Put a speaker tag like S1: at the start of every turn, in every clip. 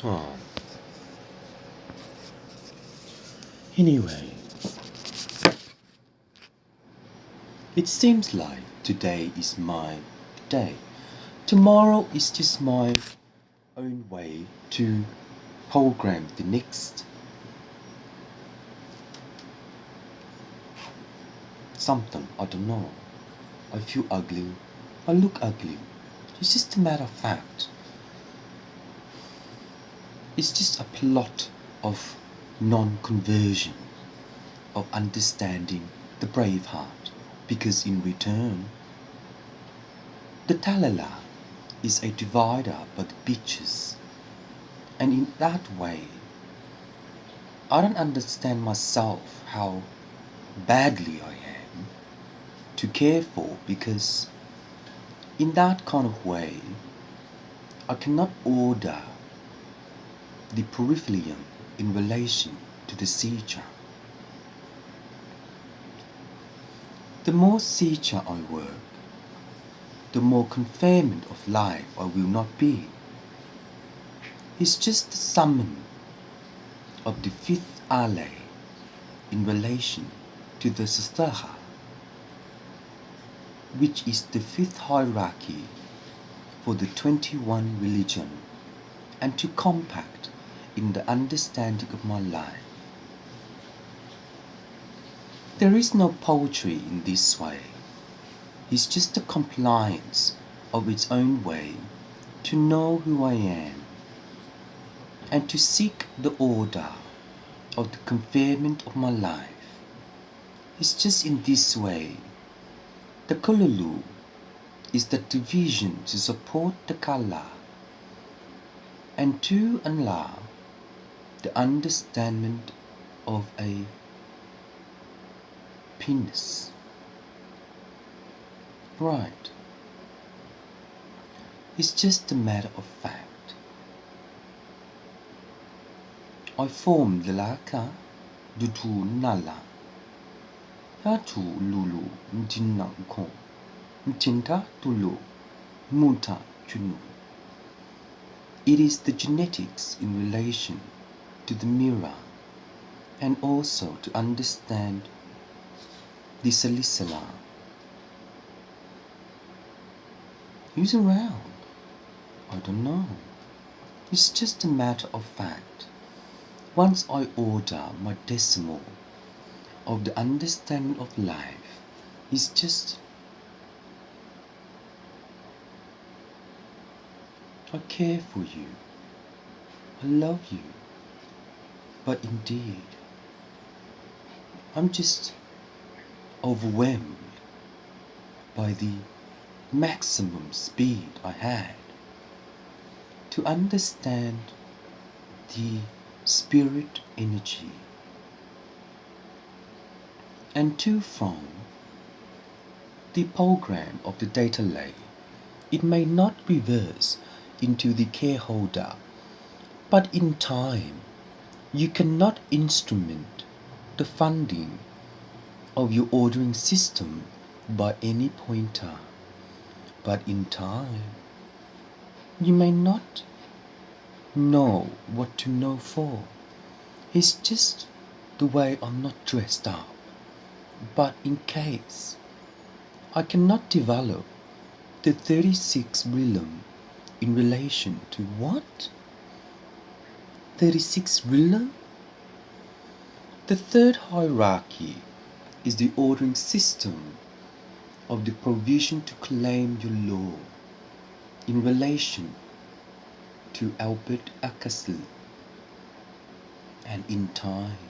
S1: Oh. Anyway, it seems like today is my day. Tomorrow is just my own way to program the next something. I don't know. I feel ugly. I look ugly. It's just a matter of fact. It's just a plot of non-conversion, of understanding the brave heart. Because in return, the talala is a divider by the beaches. And in that way, I don't understand myself how badly I am to care for, because in that kind of way, I cannot order the peripherum in relation to the seeker. The more seeker I work, the more confinement of life I will not be. It's just the summon of the fifth alley in relation to the Sastaha, which is the fifth hierarchy for the 21 religion, and to compact in the understanding of my life. There is no poetry in this way. It's just a compliance of its own way to know who I am and to seek the order of the confinement of my life. It's just in this way. The Kululu is the division to support the Kala and to allow the understanding of a penis. Right. It's just a matter of fact. I form the laka dutu nala. Hatu lulu mtinanko. Mtinta tulu muta chunu. It is the genetics in relation to the mirror, and also to understand the salisala. Who's around? I don't know. It's just a matter of fact. Once I order my decimal of the understanding of life, it's just I care for you. I love you. But indeed, I'm just overwhelmed by the maximum speed I had to understand the spirit energy, and to from the program of the data lay. It may not reverse into the care holder, but in time you cannot instrument the funding of your ordering system by any pointer. But in time you may not know what to know for. It's just the way I'm not dressed up. But in case I cannot develop the 36 realm in relation to what? 36 realm? The third hierarchy is the ordering system of the provision to claim your law in relation to Albert Ackersley. And in time,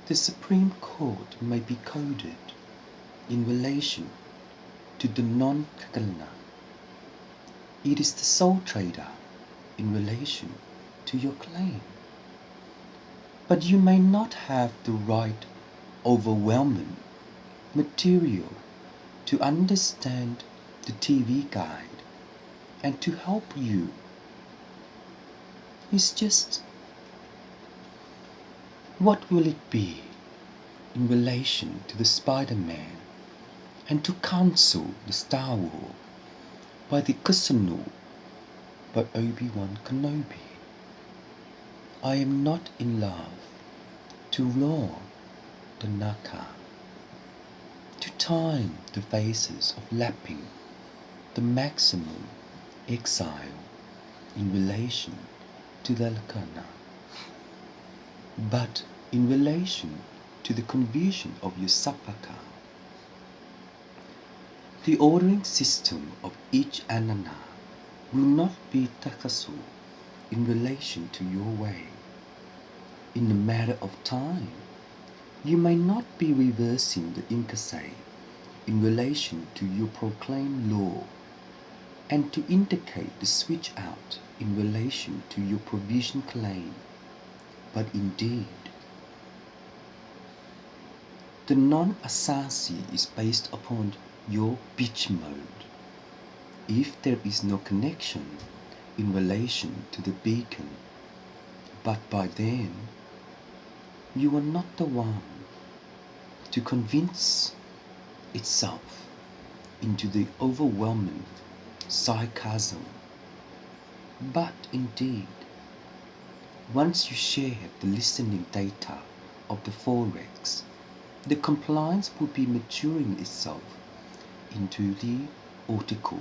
S1: the Supreme Court may be coded in relation to the non-Kakalna. It is the sole trader in relation to your claim. But you may not have the right overwhelming material to understand the TV guide and to help you. It's just, what will it be in relation to the Spider-Man and to counsel the Star Wars by the Kusanu by Obi-Wan Kenobi. I am not in love to roar the Naka, to time the phases of lapping the maximum exile in relation to the Lakana, but in relation to the conversion of your Sapaka. The ordering system of each anana will not be takasu in relation to your way. In a matter of time, you may not be reversing the inkase in relation to your proclaimed law, and to indicate the switch out in relation to your provision claim, but indeed, the non-asasi is based upon your pitch mode. If there is no connection in relation to the beacon, but by then, you are not the one to convince itself into the overwhelming sarcasm. But indeed, once you share the listening data of the forex, the compliance will be maturing itself into the article.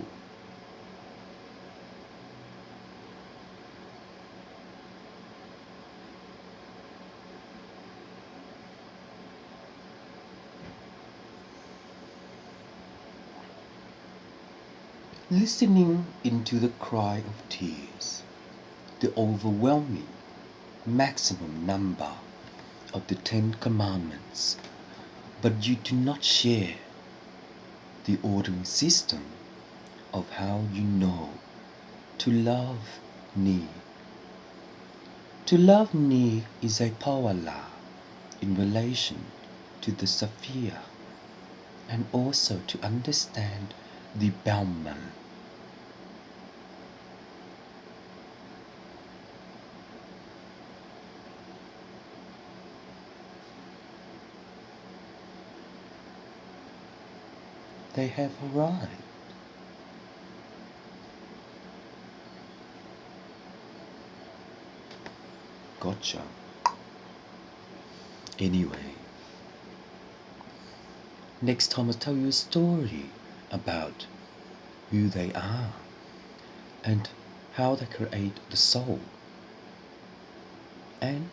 S1: Listening into the cry of tears, the overwhelming maximum number of the 10 Commandments, but you do not share the ordering system of how you know to love Ni. To love Ni is a pawala in relation to the Saphir, and also to understand the Bauman. They have arrived. Gotcha. Anyway, next time I'll tell you a story about who they are and how they create the soul, and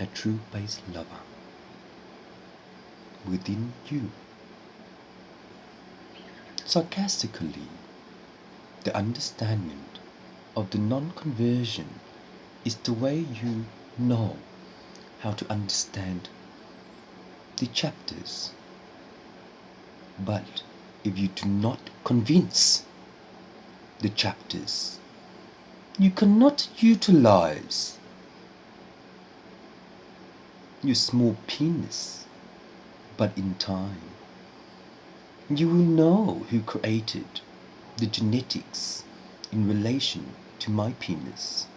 S1: a true base lover within you. Sarcastically, the understanding of the non-conversion is the way you know how to understand the chapters. But if you do not convince the chapters, you cannot utilize your small penis. But in time, you will know who created the genetics in relation to my penis.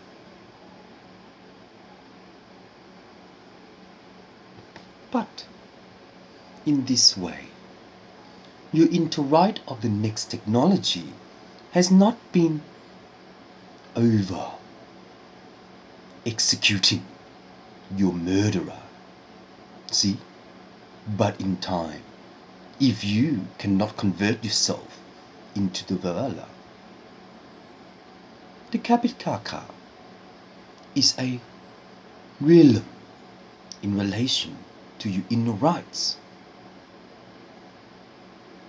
S1: But in this way, your interride of the next technology has not been over executing your murderer. See? But in time, if you cannot convert yourself into the Valhalla, the Kapitaka is a realm in relation to your inner rights.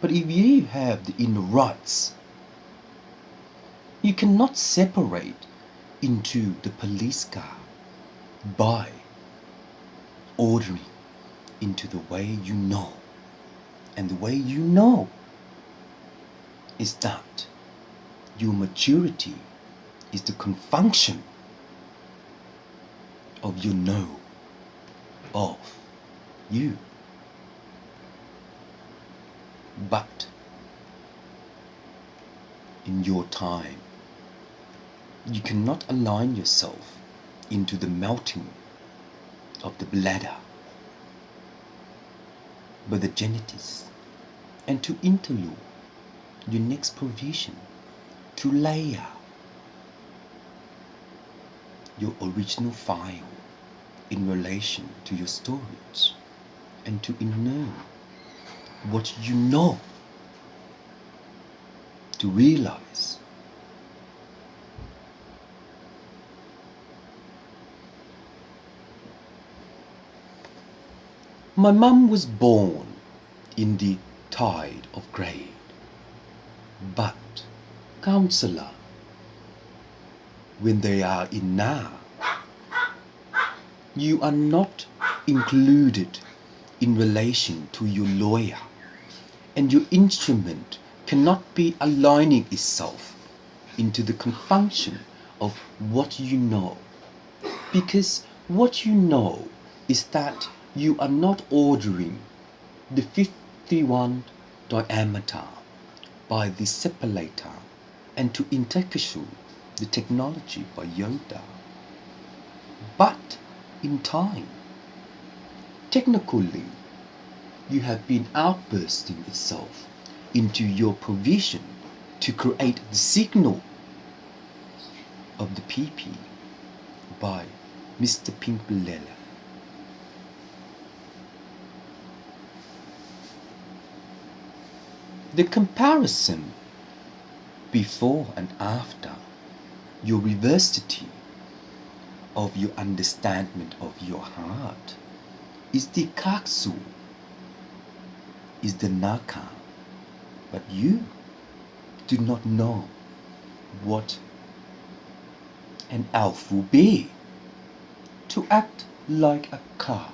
S1: But if you have the inner rights, you cannot separate into the police car by ordering into the way you know. And the way you know is that your maturity is the confunction of your know of you. But in your time, you cannot align yourself into the melting of the bladder, but the genetics and to interlude your next provision, to layer your original file in relation to your storage, and to inert what you know, to realize my mum was born in the tide of grade, but counselor, when they are in now, you are not included in relation to your lawyer, and your instrument cannot be aligning itself into the confunction of what you know, because what you know is that you are not ordering the 51 diameter by the separator and to intercastle the technology by Yoda, but in time, technically, you have been outbursting itself into your provision to create the signal of the PP by Mr. Pinkbelella. The comparison before and after your reversity of your understanding of your heart is the kaksu, is the naka, but you do not know what an elf will be, to act like a car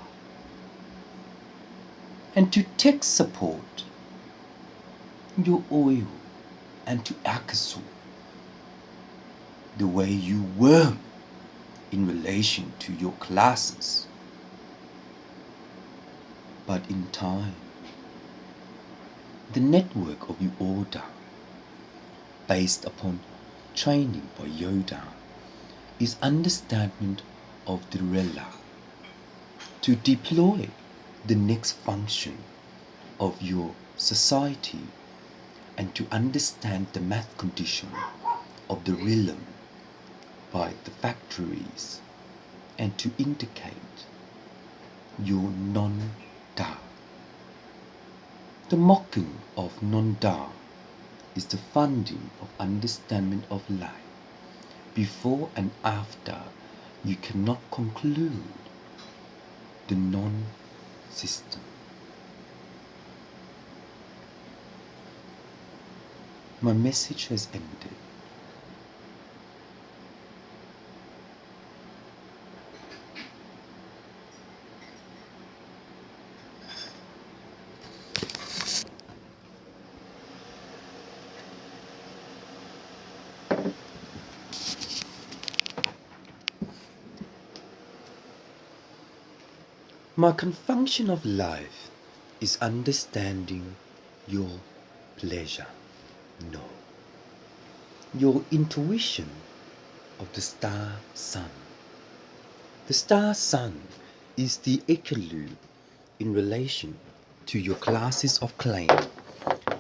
S1: and to take support your oil and to akasu the way you were in relation to your classes. But in time, the network of your order, based upon training by Yoda, is understanding of the rela to deploy the next function of your society and to understand the math condition of the realm by the factories and to indicate your non-da. The mocking of non-da is the funding of understanding of life. Before and after, you cannot conclude the non-system. My message has ended. My confunction of life is understanding your pleasure. No. Your intuition of the star sun. The star sun is the equilibrium in relation to your classes of claim.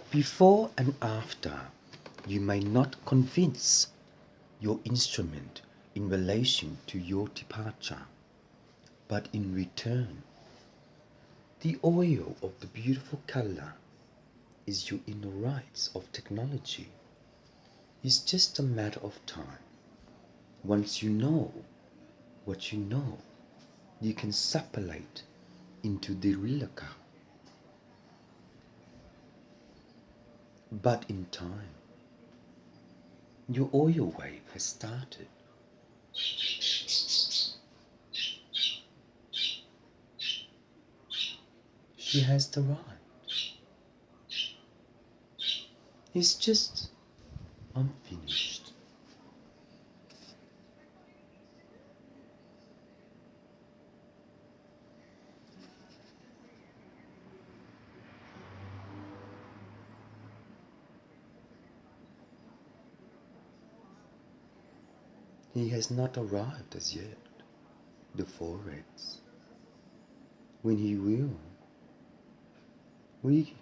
S1: Before and after, you may not convince your instrument in relation to your departure, but in return, the oil of the beautiful color is your inner rights of technology. It's just a matter of time. Once you know what you know, you can separate into the rilaka. But in time, your oil wave has started. She has arrived. It's just unfinished. He has not arrived as yet, the Forex. When he will, we